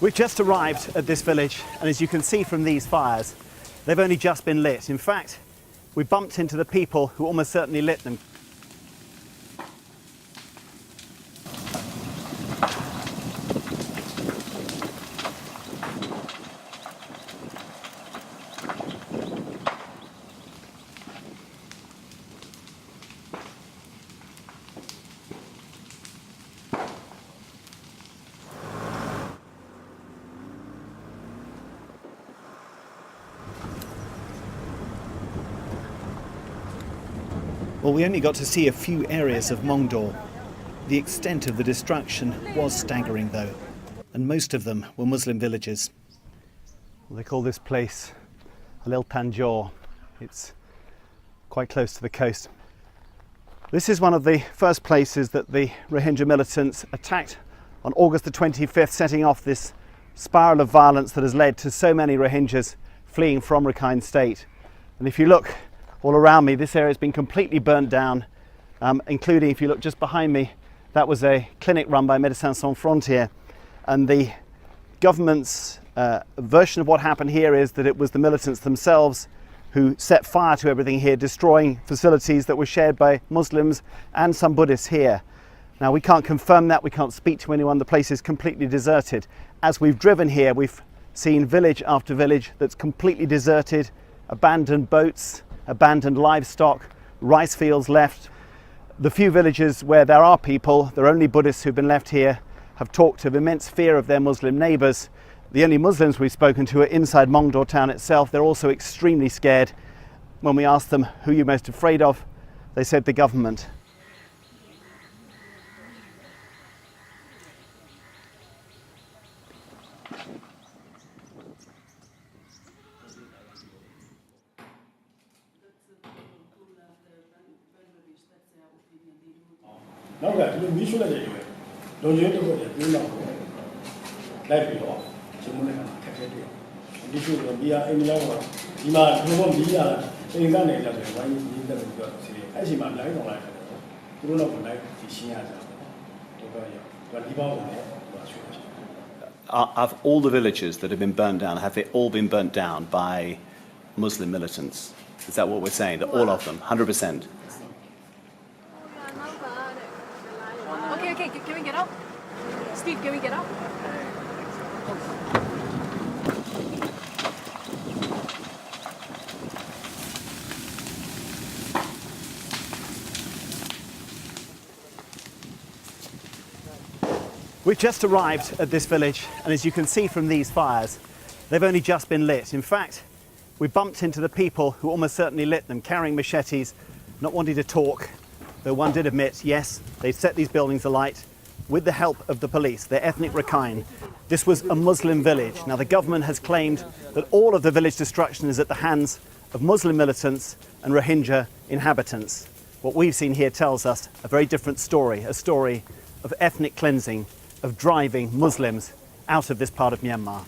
We've just arrived at this village, and as you can see from these fires, they've only just been lit. In fact, we bumped into the people who almost certainly lit them. Well, we only got to see a few areas of Mongdor. The extent of the destruction was staggering, though, and most of them were Muslim villages. Well, they call this place Lil Tanjore. It's quite close to the coast. This is one of the first places that the Rohingya militants attacked on August the 25th, setting off this spiral of violence that has led to so many Rohingyas fleeing from Rakhine State. And if you look all around me, this area has been completely burnt down, including, if you look just behind me, that was a clinic run by Médecins Sans Frontières. And the government's version of what happened here is that it was the militants themselves who set fire to everything here, destroying facilities that were shared by Muslims and some Buddhists here. Now, we can't confirm that, we can't speak to anyone, the place is completely deserted. As we've driven here, we've seen village after village that's completely deserted, abandoned boats, abandoned livestock, rice fields left. The few villages where there are people, there are only Buddhists who've been left here, have talked of immense fear of their Muslim neighbours. The only Muslims we've spoken to are inside Mongdor town itself. They're also extremely scared. When we asked them who you're most afraid of, they said the government. Now that we should have it, don't you know like it all? This should be a in Lava. You won't be a in Ghana, why you need them to go. I see my life on life. You don't know like fishing as Of all the villages that have been burned down, have they all been burnt down by Muslim militants? Is that what we're saying? That all of them, 100%? Okay, can we get up? Steve, can we get up? We've just arrived at this village, and as you can see from these fires, they've only just been lit. In fact, we bumped into the people who almost certainly lit them, carrying machetes, not wanting to talk, though one did admit, yes, they set these buildings alight with the help of the police, their ethnic Rakhine. This was a Muslim village. Now, the government has claimed that all of the village destruction is at the hands of Muslim militants and Rohingya inhabitants. What we've seen here tells us a very different story, a story of ethnic cleansing, of driving Muslims out of this part of Myanmar.